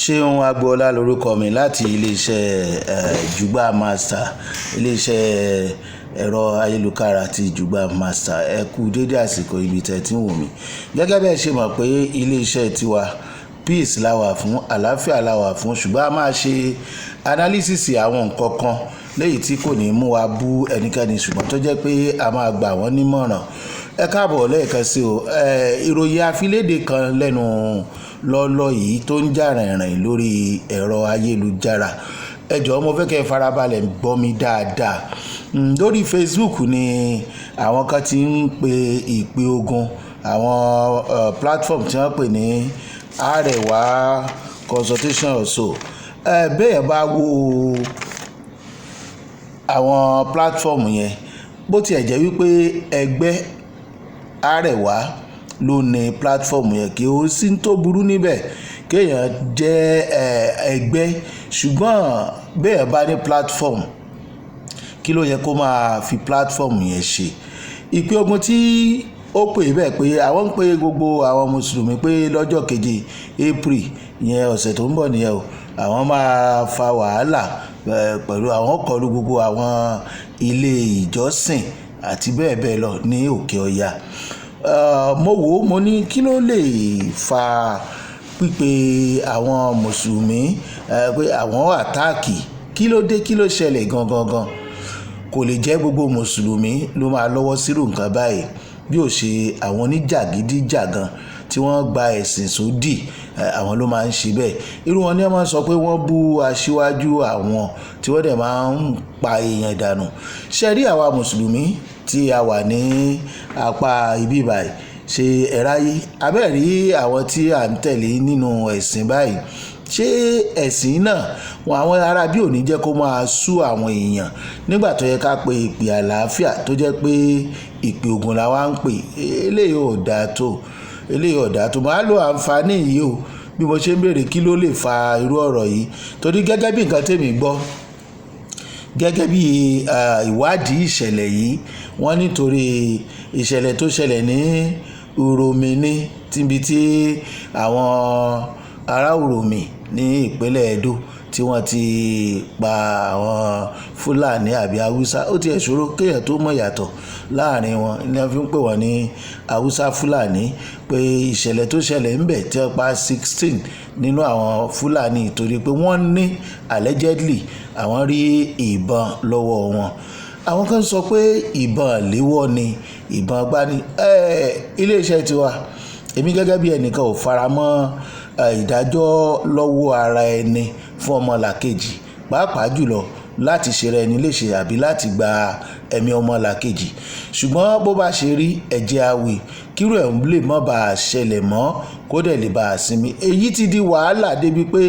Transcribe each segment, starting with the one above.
Ṣeun Agboola lórúkọ mi láti iléeṣẹ́ Jugba Master, iléeṣẹ́ ẹ̀rọ ayélujára àti Jugba Master. Ẹ kú dédé àsìkò ibi tẹ́ tí ń wò mí. Gẹ́gẹ́ bí ẹ ṣe mọ̀ pé iléeṣẹ́ tiwa peace la wà fún, àlàáfíà la wà fún, ṣùgbọ́n a máa ṣe analysis àwọn nǹkan kan léyìí tí kò ní mú wa bú ẹnikẹ́ni, ṣùgbọ́n tó jẹ́ pé a máa gbà wọ́n nímọ̀ràn. Ẹ káàbọ̀ lẹ́ẹ̀kan sí o. Ìròyìn àfilédè kan lẹ́nu lọ́lọ́ yìí tó ń jà rìnrìn lórí ẹ̀rọ ayélujára. Ẹ jọ̀ọ́ mo fẹ́ kẹ́ ẹ farabalẹ̀ gbọ́ mi dáadáa. Lórí Facebook ni àwọn kan ti ń pe ìpè ogun àwọn platform tí wọ́n pè ní Arewa consultation also. Bẹ́ẹ̀ bá wo àwọn platform yẹn, bó tiẹ̀ jẹ́ wípé ẹgbẹ́ Arewa ló ní platform yẹn, kí ó sì tó burú níbẹ̀ kéèyàn jẹ́ ẹgbẹ́, ṣùgbọ́n bẹ́ẹ̀ bá ní platform, kí ló yẹ kó máa fi platform yẹn ṣe? Ìpè ogun tí ó pè bẹ́ẹ̀ pé àwọn ń pe gbogbo àwọn mùsùlùmí pé lọ́jọ́ keje April yẹn ọ̀sẹ̀ tó ń bọ̀ nìyẹn o, àwọn máa fa wàhálà pẹ̀lú àwọn kọlù gbogbo àwọn ilé ìjọsìn àti bẹ́ẹ̀ bẹ́ẹ̀ lọ ní òkè ọya. Mo wò ó, mo ní kí ló lè fa pípe àwọn mùsùlùmí pé àwọn àtáàkì, kí ló dé, kí ló ṣẹlẹ̀ gangan. Kò lè jẹ́ gbogbo mùsùlùmí ló máa lọ́wọ́ sírù nǹkan báyìí, bí ó ṣe àwọn oníjàgídíjàgan tí wọ́n gba ẹ̀sìn sódì, àwọn ló máa ń ṣe bẹ́ẹ̀. Irú wọn ni wọ́n máa ń sọ pé wọ́n bú aṣíwájú àwọn, tí wọ́n dẹ̀ máa ń pa èèyàn dànù. Ṣé rí àwa mùsùlùmí tí a wà ní apá ibi báyìí, ṣe ẹ̀ráyé abẹ́rí àwọn tí à ń tẹ̀lé nínú ẹ̀sìn báyìí, ṣé ẹ̀sìn náà wọn àwọn ará bí ò ní jẹ́ kó máa sú àwọn èèyàn nígbà tó yẹ ká pe ìpè àlàáfíà tó jẹ́ pé ìpè ogun la wá ń pè? Eléyìí ò dáa tó, eléyìí ò dáa tó. Màá lo àǹfààní yìí o bí mo ṣe ń béèrè kí ló lè fa irú ọ̀rọ̀ yìí, torí gẹ́gẹ́ bí nǹkan tèmi gbọ́, gẹ́gẹ́ bí ìwádìí ìṣẹ̀lẹ̀ yìí, wọ́n nítorí ìṣẹ̀lẹ̀ tó ṣẹlẹ̀ ní Uromi ní tíbi tí àwọn ará Uromi ní ìpínlẹ̀ Edo tí wọ́n ti pa àwọn Fúlàní àbí Haúsá. Ó ti ẹ̀ ṣòro kéèyàn tó mọ̀ yàtọ̀ láàrin wọn, ní wọ́n fi ń pè wọ́n ní Haúsá Fúlàní, pé ìṣẹ̀lẹ̀ tó ṣẹlẹ̀ ńbẹ̀ tí wọ́n pa 16 nínú àwọn Fúlàní torí pé wọ́n ní allegedly àwọn rí ìbọn lọ́wọ́ wọn. Àwọn kan sọ pé ìbọn léwọ́ ni, ìbọn gbani. Iléeṣẹ́ tiwa, èmi gẹ́gẹ́ bí ẹnìkan ò fara mọ́ ìdájọ́ lọ́wọ́ ara ẹni fún ọmọlàkejì, pàápàá jùlọ láti ṣera ẹni léṣe àbí láti gba ẹ̀mí ọmọlàkejì. Ṣùgbọ́n bó bá ṣe rí, ẹ̀jẹ̀ àwì kírú ẹ̀ lè má bá a ṣẹlẹ̀ mọ́, kó dẹ̀ lè bá a sinmi. Èyí ti di wàhálà débi pé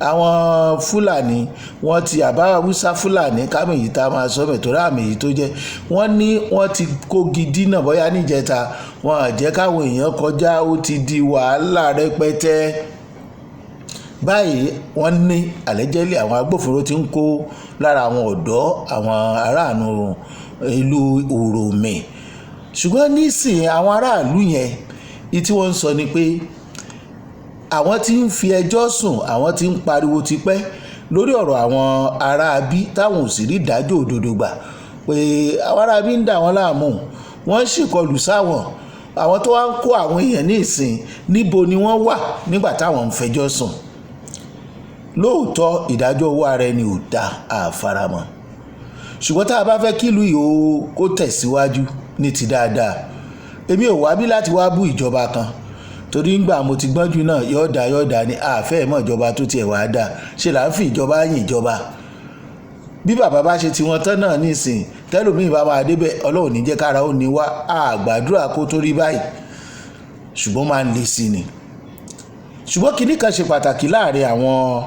àwọn Fúlàní wọ́n ti àbá Haúsá Fúlàní kámi èyí tá a máa sọ bẹ̀ tó ráàmì èyí tó jẹ́, wọ́n ní wọ́n ti kógi dínà bóyá níjẹta, wọn à jẹ́ káwọn èèyàn kọjá, ó ti di wàhálà rẹpẹtẹ. Báyìí wọ́n ní allegedly àwọn agbófinró ti ń kó lára àwọn ọ̀dọ́ àwọn aráàlú ìlú Uromi. Ṣùgbọ́n nísìnyí àwọn aráàlú yẹn tí wọ́n ń sọ ni pé àwọn tí ń fi ẹjọ́ sùn, àwọn tí ń pariwo tipẹ́ lórí ọ̀rọ̀ àwọn aráabí táwọn ò sì rí ìdájọ́ òdodo gbà, pé àwọn aráabí ń dà wọ́n láàmú, wọ́n ń ṣèkọlù sáwọn. Àwọn tó wá ń kó àwọn èèyàn ní ìsìn, níbo ni wọ́n wà nígbà táwọn ń fẹjọ́ sùn? Lóòótọ́ ìdájọ́ owó ara ẹni ò dá àfaramọ́, ṣùgbọ́n tá a bá fẹ́ kí ìlú yìí kó tẹ̀síwájú ní ti dáadáa, èmi ò wá bí láti wá bú ìjọba kan, torí ńgbà mo ti gbọ́njú náà yọ̀ọ̀dà ni àfẹ́ mọ́ ìjọba tó tiẹ̀ wá dà, ṣe là ń fi ìjọba yìn ìjọba. Bí bàbá bá ṣe tiwọn tán náà nísìn, tẹ́lòmíì bá máa débẹ̀, Ọlọ́run ní jẹ́ kára ó ní wá, àgbàdúrà kó tó rí báyìí, ṣùgbọ́n máa ń le sí ni. Ṣùgbọ́n kinní kan ṣe pàtàkì láàrin àwọn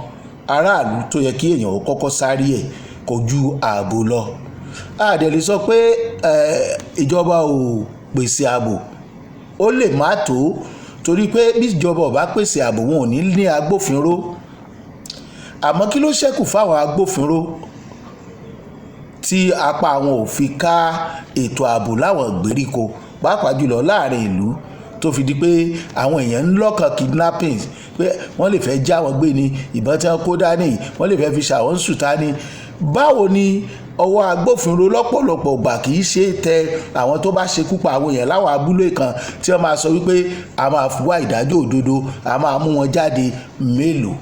aráàlú tó yẹ kí èèyàn ó kọ́kọ́ sáré ẹ̀ kò ju ààbò lọ. A dẹ̀ lè sọ pé ìjọba ò pèsè ààbò, ó lè má tó, torí pé bí ìjọba ò bá pèsè ààbò wọn ò ní agbófinró. Àmọ́ kí ló ṣẹ́kù fáwọn agbófinró tí apá wọn ò fi ká ètò ààbò láwọn ìgbèríko, pàápàá jùlọ láàrin ìlú, tó fi di pé àwọn èèyàn ń lọ́kàn kidnapping, pé wọ́n lè fẹ́ já wọn gbé ni ìbọn tí wọ́n kó dání wọ́n lè fẹ́ fi ṣàwọn sùtá ni. Báwo ni ọwọ́ agbófinró lọ́pọ̀lọpọ̀ gbà kì í ṣe tẹ àwọn tó bá ṣekú pa àwọn èèyàn láwọn abúlé kan tí wọ́n máa sọ wípé a máa wá ìdájọ́ òdodo, a máa mú wọn jáde? Mélòó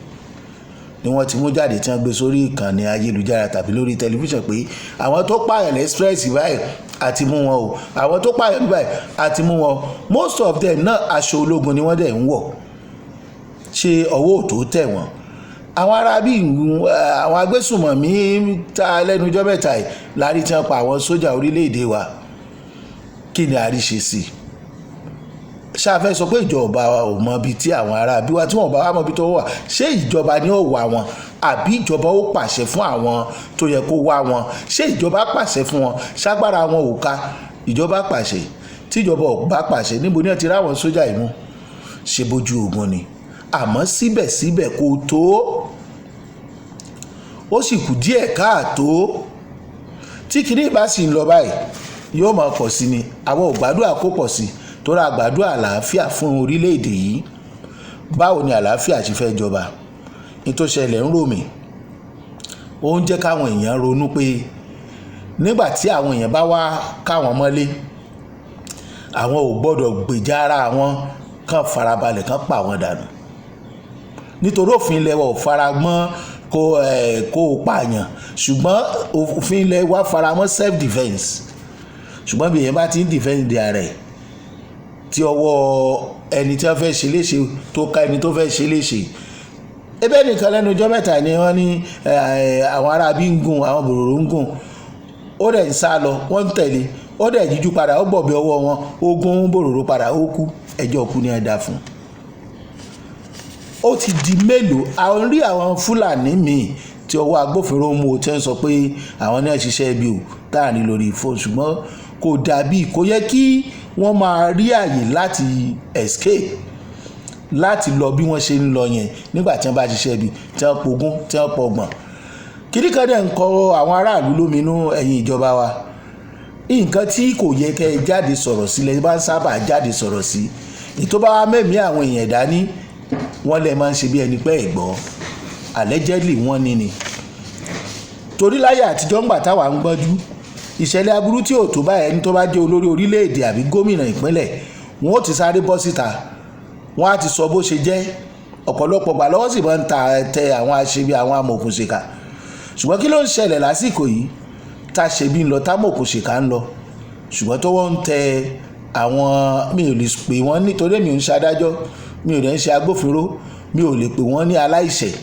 ni wọ́n ti mú jáde tí wọ́n gbé sórí ìkànnì ayélujára tàbí lórí tẹlifíṣàn pé àwọn tó pààyàn lẹ́sprẹ́sì báyìí àti mú wọn o, àwọn tó pààyàn báyìí àti mú wọn. Most of them náà aṣọ ológun ni wọ́n dẹ̀ ń wọ̀, ṣe ọwọ́ òtó tẹ̀ wọ́n. Àwọn arábí àwọn agbésùmọ̀mí ta lẹ́nujọ́ mẹ́ta yìí lárí tí wọ́n pa àwọn sójà orílẹ̀-èdè wa. Kí ni a rí ṣe sí i? Ṣáfẹ́ sọ pé ìjọba ò mọ ibi tí àwọn arábí wa tí wọ́n bá wà mọ ibi tó wà, ṣé ìjọba ni ó wá wọn àbí ìjọba ó pàṣẹ fún àwọn tó yẹ kó wá wọn? Ṣé ìjọba pàṣẹ fún wọn? Ṣágbára wọn ò ká? Ìjọba pàṣẹ. Tí ìjọba ò bá pàṣẹ, níbo ni wọ́n ti ráwọn sójà yìí mú? Ṣe bójú ogun ni. Àmọ́ síbẹ̀síbẹ̀ kò tó, ó sì kù díẹ̀ káàtó. Tí kìíní bá sì ń lọ báyìí yóò máa pọ̀ sí ni. Àwọn ò gbàdúrà kó pọ̀ sí, torí àgbàdúrà àlàáfíà fún orílẹ̀-èdè yìí. Báwo ni àlàáfíà ti fẹ́ jọba? Ní tó ṣẹlẹ̀ ń rò mí, ó ń jẹ́ káwọn èèyàn ronú pé nígbà tí àwọn èèyàn bá wá káwọn mọ́lé, àwọn ò gbọ́dọ̀ gbèjà ara wọn, kàn farabalẹ̀ kàn pa wọn dànù. Nítorí òfin ilẹ̀ wa ò fara mọ́ kó o pààyàn, ṣùgbọ́n òfin ilẹ̀ wa fara mọ́ self defence. Ṣùgbọ́n bí èèyàn bá ti ń defend ara ẹ̀, tí ọwọ́ ẹni tí wọ́n fẹ́ ṣe léṣe tó ká ẹni tó fẹ́ ṣe léṣe. Ebe nìkan lẹ́nu ọjọ́ mẹ́ta ni wọ́n ní àwọn arábí ń gùn, àwọn bòròrò ń gùn, ó dẹ̀ ń sá lọ, wọ́n ń tẹ̀lé, ó dẹ̀ jíjú padà, ó gbọ̀bẹ ọwọ́ wọn, ó gún bòròrò padà, ó kú. Ẹjọ́ kú ni ẹ dá fún. Ó ti di mélòó? Àwọn rí àwọn Fúlàní míì tí ọwọ́ agbófinró mú o tí wọ́n sọ pé àwọn náà ṣiṣẹ́ ibi ò táàrí lórí fóònù, ṣùgbọ́n kò dàbí, kò yẹ kí wọ́n máa rí àyè láti escape, láti lọ bí wọ́n ṣe ń lọ yẹn nígbà tí wọ́n bá ṣiṣẹ́ ibi, tí wọ́n pogún, tí wọ́n pọgbọ̀n. Kìíní kan dẹ̀ ń kọ àwọn aráàlú lóminú, ẹ̀yin ìjọba wa. Nǹkan tí kò yẹ kẹ́ ẹ jáde sọ̀rọ̀ sí lẹ bá ń sábà jáde sọ̀rọ̀ sí. Ìtó bá wá mẹ́mí àwọn èèyàn dání, wọ́n lè máa ń ṣe bí ẹni pé ẹ̀gbọ́n. Allegedly wọ́n ní ni. Torí láyé àtijọ́ ńgbà táwa ń gbọ́njú, ìṣẹ̀lẹ̀ aburú tí ò tó bá ẹni tó bá jẹ́ olórí orílẹ̀-èdè àbí gómìnà ìpínlẹ̀, wọ́n ó ti sáré bọ́ síta, wọ́n á ti sọ bó ṣe jẹ́. Ọ̀pọ̀lọpọ̀ gbà lọ́wọ́ sì máa ń tẹ àwọn aṣebi, àwọn amòòkùnṣèkà. Ṣùgbọ́n kí ló ń ṣẹlẹ̀ lásìkò yìí? Tá ṣebi ń lọ, tá mòòkùnṣèkà ń lọ. Ṣùgbọ́n tó wọ́n ń tẹ àwọn, mi ò lè pè wọ́n nítorí mi ò ń ṣadájọ́, mi ò dẹ̀ ń ṣe agbófinró, mi ò lè pè wọ́n ní aláìṣẹ̀,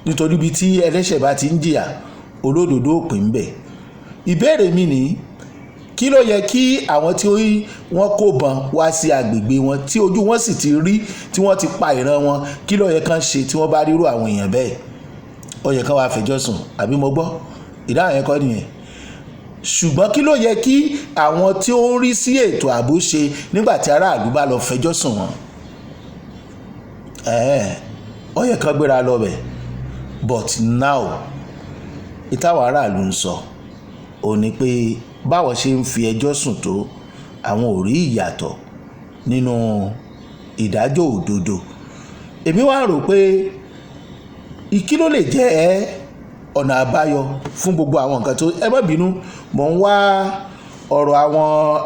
nítorí ibi tí ẹlẹ́ṣẹ̀ bá ti ń jìyà, olódodo ò pè ń bẹ̀. Ìbéèrè mi ni, kí ló yẹ kí àwọn tí wọ́n kó bọn wá sí agbègbè wọn, tí ojú wọn sì ti rí, tí wọ́n ti pa ìran wọn, kí ló yẹ kán ṣe tí wọ́n bá rírò àwọn èèyàn bẹ́ẹ̀? Ó yẹ kán wá fẹjọ́ sùn, àbí mo gbọ́? Ìdáhùn yẹn kọ́ nìyẹn. Ṣùgbọ́n kí ló yẹ kí àwọn tí ó ń rí sí ètò ààbò ṣe nígbà tí aráàlú bá lọ fẹjọ́ sùn wọn? Ó yẹ kán gbéra lọ bẹ̀. But now ìtàwọn aráàlú ń sọ ò ní pé báwọn ṣe ń fi ẹjọ́ sùn tó, àwọn ò rí ìyàtọ̀ nínú ìdájọ́ òdodo. Èmi wá rò pé kí ló lè jẹ́ ọ̀nà àbáyọ fún gbogbo àwọn nǹkan tó, ẹ má bínú, mò ń wá ọ̀rọ̀ àwọn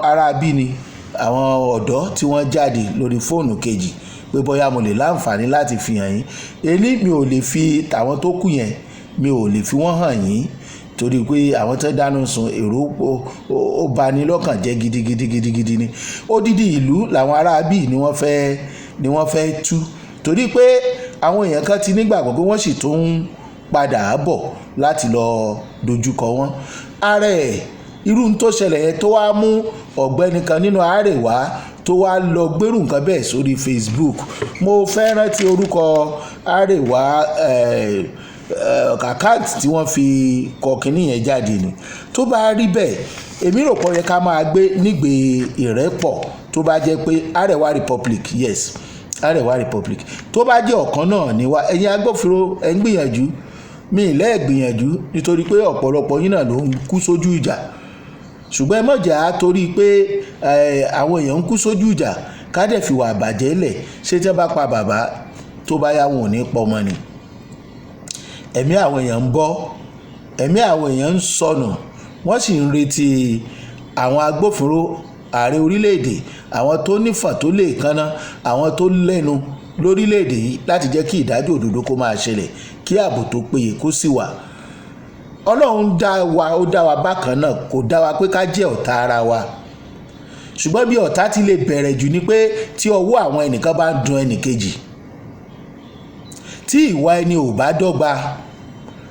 aráabí ni, àwọn ọ̀dọ́ tí wọ́n jáde lórí fóònù kejì, pé bóyá mo lè láǹfààní láti fi hàn yín. Èyí mi ò lè fi tàwọn tó kù yẹn, mi ò lè fi wọ́n hàn yín, torí pé àwọn tó dáná sun èrò ó bani lọ́kàn jẹ́ gidigidi ni. Odidi ìlú làwọn aráabí ni wọ́n fẹ́ tú, torí pé àwọn èèyàn kan ti nígbàgbọ́ pé wọ́n sì tún ń padà bọ̀ láti lọ dojúkọ wọn. Ààrẹ irú tó ṣẹlẹ̀ yẹn tó wá mú ọ̀gbẹ́ni kan nínú Àrèwá tó wá lọ gbérù nǹkan bẹ́ẹ̀ sórí Facebook. Mo fẹ́ rántí orúkọ Àrèwá àkáǹtì tí wọ́n fi kọ kínní yẹn jáde ni. Tó bá rí bẹ́ẹ̀, èmi rò pé ó yẹ ká máa gbé nígbè ìrẹ́pọ̀ tó bá jẹ́ pé Àrèwá Republic, yes, Àrèwá Republic tó bá jẹ́ ọ̀kan náà ni wá. Ẹ̀yin agbófinró ẹ̀ ń gbìyànjú, mi ì lẹ́ẹ̀ gbìyànjú, nítorí pé ọ̀pọ̀lọpọ̀ yín náà ló ń kú sójú ìjà. Ṣùgbọ́n ẹ má jà á torí pé àwọn èèyàn ń kú sójú ìjà ká dẹ̀ fi wà bàjẹ́ lẹ̀. Ṣé tí wọ́n bá pa bàbá tó bá yá wọn ò ní pọmọ ni. Ẹ̀mí àwọn èèyàn ń bọ́, ẹ̀mí àwọn èèyàn ń sọnù, wọ́n sì ń retí àwọn agbófinró, ààrẹ orílẹ̀-èdè, àwọn tó nífà tó lè kánná, àwọn tó lẹ́nu lórílẹ̀-èdè yìí láti jẹ́ kí ìdájọ́ òdodo kó máa ṣẹlẹ̀, kí ààbò tó péye kó sì wà. Ọlọ́run ó dá wa bákan náà, kò dá wa pé ká jẹ́ ọ̀tá ara wa. Ṣùgbọ́n bí ọ̀tá ti lè bẹ̀rẹ̀ jù ni pé tí ọwọ́ àwọn ẹnìkan bá ń dun ẹnìkejì, tí ìwà ẹni ò bá dọ́gba,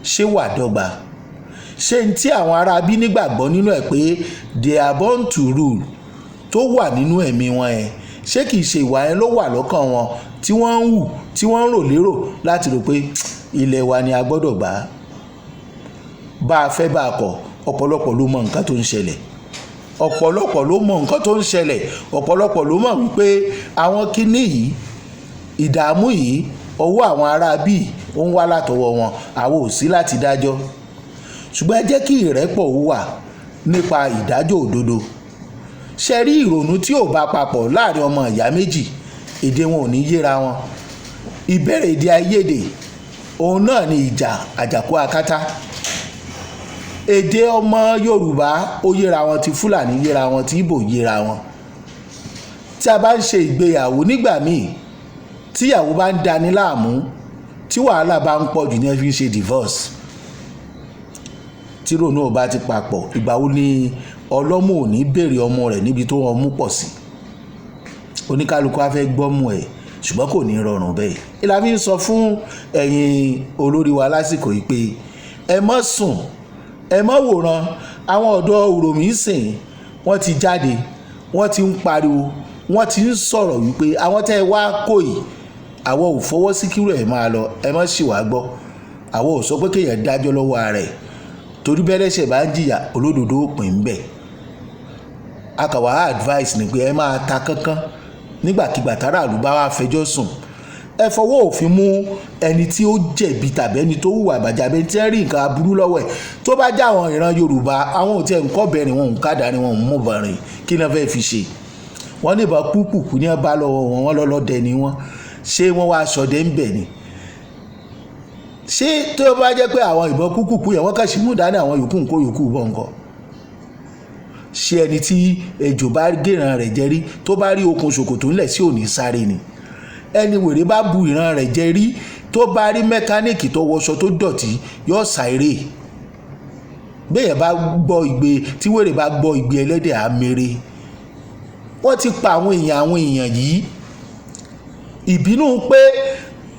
ṣé wà dọ́gba? Ṣé n tí àwọn ará bí nígbàgbọ́ nínú ẹ̀ pé they are born to rule tó wà nínú ẹ̀mí wọn ẹ̀, ṣé kìí ṣe ìwà yẹn ló wà lọ́kàn wọn tí wọ́n ń hù, tí wọ́n ń rò lérò láti rò pé ilẹ̀ wa ni a gbọ́dọ̀ gbà? Bá a fẹ́ bá a kọ̀, ọ̀pọ̀lọpọ̀ ló mọ nǹkan tó ń ṣẹlẹ̀, ọ̀pọ̀lọpọ̀ ló mọ nǹkan tó ń ṣẹlẹ̀, ọ̀pọ̀lọpọ̀ ló mọ̀ wípé àwọn kinní yìí, ìdààmú yìí, ọwọ́ àwọn ará bí ó ń wá látọwọ́ wọn, àwọn ò sí láti dájọ́. Ṣùgbọ́n ẹ jẹ́ kí ìrẹ́pọ̀ wà nípa ìdájọ́ òdodo. Ṣe rí ìrònú tí ò bá papọ̀ láàrin ọmọ ìyá méjì, èdè wọn ò ní yéra wọn. Ìbẹ̀rẹ̀ èdè àìyedè, òun náà ni ìjà àjàkú akátá. Èdè ọmọ Yorùbá ó yéra wọn, ti Fúlàní yéra wọn, ti Ìgbò yéra wọn. Tí a bá ń ṣe ìgbéyàwó nígbà míì, tíyàwó bá ń dani láàmú, tí wàhálà bá ń pọ̀ jù ní ẹ fi ń ṣe divorce. Tí ronú ò bá ti papọ̀, ìgbà wo ni ọlọ́mú ò ní béèrè ọmọ rẹ̀ níbi tó wọn mú pọ̀ sí? Oníkálukú á fẹ́ gbọ́mú ẹ̀, ṣùgbọ́n kò ní rọrùn bẹ́ẹ̀. Ìlà fi ń sọ fún ẹ̀yin olórí wa lásìkò yìí pé ẹ má sùn, ẹ má wòran. Àwọn ọ̀dọ́ Uromi sìn, wọ́n ti jáde, wọ́n ti ń pariwo, wọ́n ti ń sọ̀rọ̀ wípé àwọn tẹ́ ẹ wá kó yìí, àwọn ò fọwọ́ sí kírò ẹ̀ máa lọ, ẹ má sì wá gbọ́. Àwọn ò sọ pé kéèyàn dájọ́ lọ́wọ́ ara ẹ̀, torí bẹ́lẹ́ṣẹ̀ bá ń jìyà, olódodo ó pín ń bẹ̀. Akàwá advice ni pé ẹ máa ta kánkán nígbàkigbà táràlú bá wá fẹjọ́ sùn. Ẹ fọwọ́ òfin mú ẹni tí ó jẹ̀bi tàbí ẹni tó hùwà ìbàjẹ́ àbí ẹni tí ń rí nǹkan aburú lọ́wọ́ ẹ̀. Tó bá já àwọn ìran Yorùbá, àwọn ò tiẹ̀ ń kọ́ bẹ̀rẹ̀, wọn ò ń kádàrí, wọn ò ń mú bọ̀rìn, kí ni wọ́n fẹ́ fi ṣe? Wọ́n ní ìbọn púpùpù ní ẹ bá lọ́wọ́ wọn, wọ́n lọ́lọ́dẹ ni wọ́n. Ṣé wọ́n wá aṣọdẹ ń bẹ̀ ni? Ṣé tó bá jẹ́ pé àwọn ìbọn púpùpù yẹn wọ́n kàn sí mú dání, àwọn yòókù ń kó yòókù bọ̀ nǹkan? Ṣé ẹni tí ejò bá gèran rẹ̀ jẹ rí, tó bá rí okùn ṣòkòtò ńlẹ̀ sí òní sáré ni? Ẹni wèrè bá bu ìran rẹ̀ jẹ rí, tó bá rí mẹkáníìkì tó wọṣọ tó dọ̀tí, yóò sáré. Béèyàn bá gbọ́ igbe, tí wèrè bá gbọ́ igbe ẹlẹ́dẹ̀ á mèrè. Wọ́n ti pa àwọn èèyàn yìí. Ìbínú pé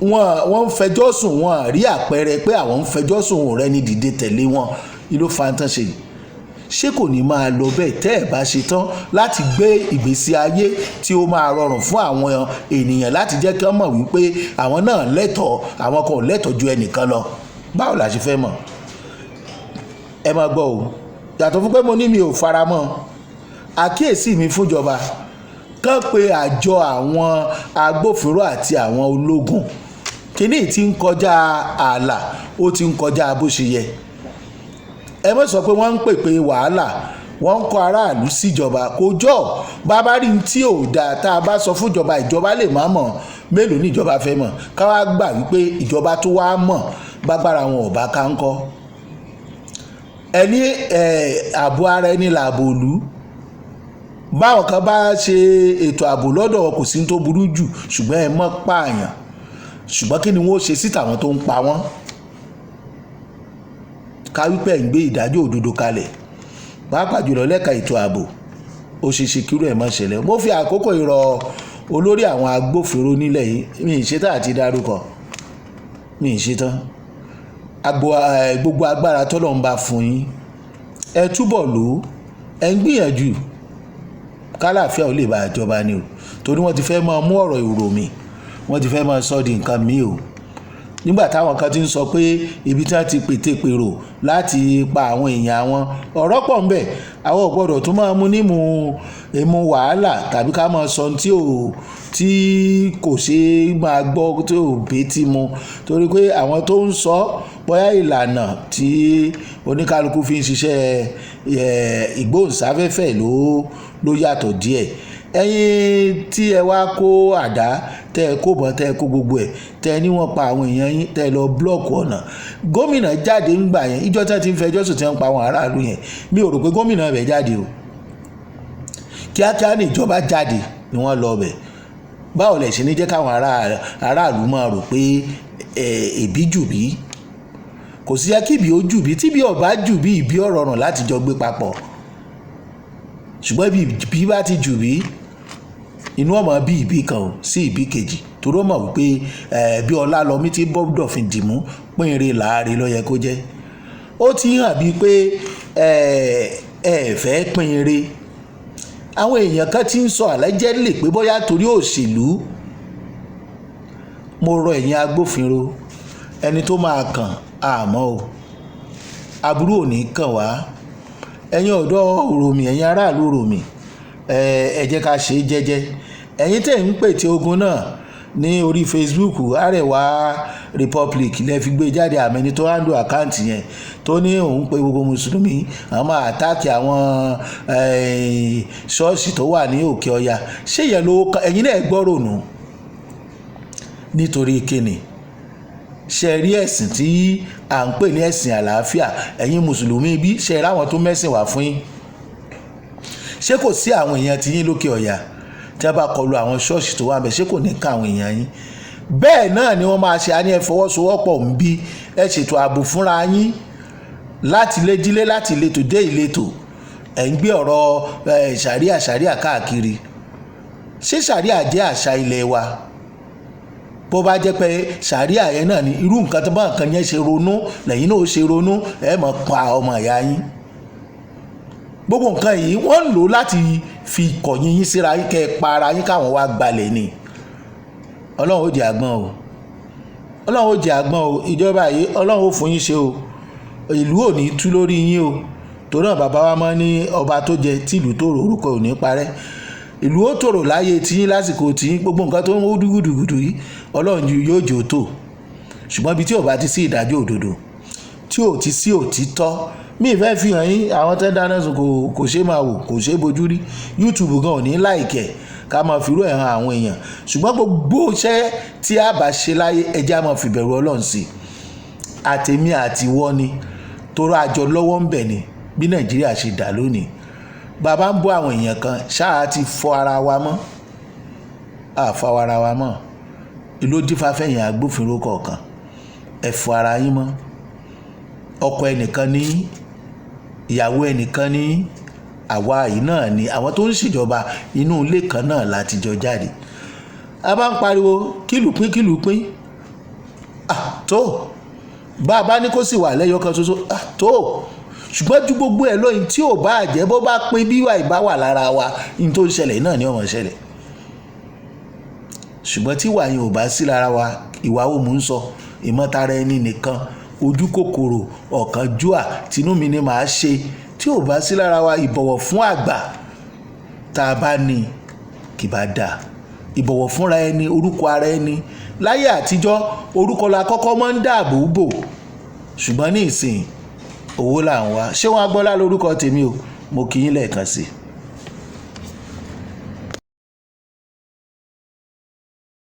wọ́n ń fẹjọ́ sùn, wọn rí àpẹẹrẹ pé àwọn ń fẹjọ́ sùn, òun rẹ ní dìde tẹ̀lé wọn, ló fa tán ṣe. Ṣé kò ní máa lọ bẹ́ẹ̀ tẹ́ ẹ̀ bá ṣe tán láti gbé ìgbésí ayé tí ó máa rọrùn fún àwọn ènìyàn láti jẹ́ kí wọ́n mọ̀ wípé àwọn náà lẹ́tọ̀ọ́, àwọn kan ò lẹ́tọ̀ọ́ ju ẹnìkan lọ? Báwo la ṣe fẹ́ mọ̀? Ẹ máa gbọ́ o, yàtọ̀ fún pé mo ní mi ò fara mọ́, àkíyèsí mi fúnjọba kàn pé àjọ àwọn agbófinró àti àwọn ológun. Kíní tí ń kọjá ààlà, ó ti ń kọjá bó ṣe yẹ. Ẹ má sọ pé wọ́n ń pèpè wàhálà, wọ́n ń kọ aráàlú síjọba. Kò jọ, bàbá rí tí ò dáa tá a bá sọ fún ìjọba, ìjọba lè má mọ̀. Mélòó ni ìjọba fẹ́ mọ̀? Ká wá gbà wípé ìjọba tó wá mọ̀, bágbára wọn ò bá ká ń kọ́. Ẹni ààbò ara ẹni làbò ìlú. Báwọn kan bá ṣe ètò ààbò lọ́dọ̀, kò sí tó burú jù, ṣùgbọ́n ẹ mọ́ pààyàn. Ṣùgbọ́n kí ni wọ́n ṣe sí tàwọn tó ń pa wọ́n? Ká wípé ń gbé ìdájọ́ òdodo kalẹ̀, pàápàá jùlọ lẹ́ka ètò ààbò, ó ṣe ṣe kírú ẹ̀ má ṣẹlẹ̀. Mo fi àkókò ìrọ̀ olórí àwọn agbófinró nílẹ̀ yìí, mi ì ṣetán àti dárúkọ, mi ì ṣetán. Gbogbo agbára tọ́lọ́run bá fún yín, ẹ túbọ̀ lò ó, ẹ ń gbìyànjú kálàáfíà ó lè bá ìjọba ni o, torí wọ́n ti fẹ́ máa mú ọ̀rọ̀ Uromi, wọ́n ti fẹ́ máa sọ di nǹkan míì o. Nígbà táwọn kan ti ń sọ pé ibi tí wọ́n ti pètèpèrò láti pa àwọn èèyàn wọn, ọ̀rọ̀ pọ̀ ń bẹ. Àwọn ò gbọ́dọ̀ tún máa mú nímú èmú wàhálà, tàbí ká máa sọ tí kò ṣe máa gbọ́, tí ò bétí mu, torí pé àwọn tó ń sọ bóyá ìlànà tí oníkálukú fi ń ṣiṣẹ́ ìgbóhùnsáfẹ́fẹ́ ló yàtọ̀ díẹ̀. ẹ̀yin tí ẹ wá kó àdá tẹ́ ẹ kó bọ́n tẹ́ ẹ kó gbogbo ẹ̀ tẹ́ ẹ ní wọ́n pa àwọn èèyàn yín tẹ́ ẹ lọ búlọ̀kù ọ̀nà gómìnà jáde ńgbà yẹn ìjọ tí wọ́n ti ń fẹjọ́ sùn tí wọ́n pa àwọn aráàlú yẹn mi ò rò pé gómìnà bẹ̀ jáde o kíákíá ní ìjọba jáde ni wọ́n lọ bẹ̀ báwo lẹ̀ ṣe ní jẹ́ káwọn aráàlú máa rò pé ẹ̀bí jùbí kò sí yẹ kí ibi ó jùbí tí ibi ọba jùbí ìbí ọ̀rọ̀ rùn láti jọ gbé papọ̀ ṣùgbọ́n ibi bá ti jùbí inú ọmọ bí ìbí kan sí ìbí kejì torí ó mọ̀ wípé bí ọlá lọmí tí bọ́dọ̀ fi dìmú pínrin láàrin ló yẹ kó jẹ́ ó ti hàn bíi pé ẹ fẹ́ pínrin àwọn èèyàn kan ti ń sọ àlẹ́jẹ́ lè pé bóyá torí òṣèlú mo rọ ẹ̀yin agbófinró ẹni tó máa kàn àmọ́ o aburú ò ní kàn wá ẹ̀yin ọ̀dọ́ Uromi ẹ̀yin aráàlú Uromi ẹ jẹ́ ká ṣe jẹ́jẹ́ ẹ̀yin tẹ̀ ń pète ogun náà ní orí Facebook Arewa Republic lẹ́ fi gbé jáde àmẹ́ni tó handle àkáǹtì yẹn tó ní òun pé gbogbo mùsùlùmí àwọn máa àtáàkì àwọn ṣọ́ọ̀ṣì tó wà ní òkè ọya ṣé yẹn ló ẹ̀yin náà gbọ́rò nù nítorí kíni ṣe rí ẹ̀sìn tí à ń pè ní ẹ̀sìn àlàáfíà ẹ̀yin mùsùlùmí bí ṣe ráwọn tó mẹ́sìn wá fún yín ṣé kò sí àwọn èèyàn tí yín lókè ọ̀yà tí wọ́n bá kọlu àwọn ṣọ́ọ̀ṣì tó wà bẹ́ẹ̀ ṣé kò ní ká àwọn èèyàn yín bẹ́ẹ̀ náà ni wọ́n máa ṣe àní ẹ fọwọ́sowọ́pọ̀ ń bí ẹ ṣètò ààbò fúnra yín láti lédílé láti ìletò dé ìletò ẹ̀ ń gbé ọ̀rọ̀ ṣàríà káàkiri ṣé ṣàríà jẹ́ àṣà ilẹ̀ wa bó bá jẹ́ pé ṣàríà yẹn náà ni irú nǹkan tó bá nǹkan yẹn ṣe ronú lẹ́yìn náà ó ṣe ronú ẹ mọ̀ pa ọmọ ìyá yín gbogbo nǹkan yìí wọ́n ń lò láti fi kọ̀yìn yín síra yín kẹ́ ẹ pa ara yín káwọn wá gbalẹ̀ ni ọlọ́run ó jẹ́ àgbọ̀n o ọlọ́run ó jẹ́ àgbọ̀n o ìjọba yìí ọlọ́run ó fún yín ṣe o ìlú ò ní tú lórí yín o torí náà bàbá wa máa ní ọba tó jẹ tí ìlú tó rò orúkọ ò ní parẹ́ ìlú ó tòrò láyé tiyín lásìkò tiyín gbogbo nǹkan tó ń wó dúgùdùgùdù yìí ọlọ́run yóò jò tó ṣùgbọ́n ibi tí ò bá ti sí ìdájọ́ òdodo tí ò ti sí òtítọ́ mi ìfẹ́ fi hàn yín àwọn tẹ́ dáná sùn kò ṣe máa wò kò ṣe bojú rí YouTube gan ò ní láìkẹ̀ ká máa fi rú ẹ̀ hàn àwọn èèyàn ṣùgbọ́n gbogbo iṣẹ́ tí a bá ṣe láyé ẹjẹ́ á máa fi bẹ̀rù ọlọ́run sí àtèmi àtiwọ́ ni torọ́ àjọ lọ́wọ́ ń bẹ̀ ni bí Nàìjíríà ṣe dà lónìí bàbá ń bọ́ àwọn èèyàn kan ṣáà ti fọ ara wa mọ́ àfọ ara wa mọ́ ìlú dífáfẹ́yìn agbófinró kọ̀ọ̀kan ẹ fọ ara yín mọ́ ọkọ ẹnìkan ní ìyàwó ẹnìkan ní àwa yìí náà ni àwọn tó ń ṣèjọba inú ilé kan náà láti jọ jáde a bá ń pariwo kìlùpín tó bá a bá ní kó sì wà lẹ́yọ kan ṣoṣo tó ṣùgbọ́n ju gbogbo ẹ̀ lóyìn tí ò bá jẹ́ bó bá pín bí wà ìbá wà lára wa ní tó ń ṣẹlẹ̀ náà ni ó máa ṣẹlẹ̀ ṣùgbọ́n tí wà yẹn ò bá sí lára wa ìwà wo mò ń sọ ìmọ̀tara ẹni nìkan ojú kòkòrò ọ̀kánjúà tinú mi ni màá ṣe tí ò bá sí lára wa ìbọ̀wọ̀ fún àgbà tá a bá ní kì bá dà ìbọ̀wọ̀ fúnra ẹni orúkọ ara ẹni láyé àtijọ́ orúkọ la kọ́kọ́ máa ń dáàbò bò ṣùgbọ́n ní ìsìn owó là ń wá ṣé wọ́n á gbọ́lá lórúkọ tèmi o mo kì í lẹ́ẹ̀kan sí i.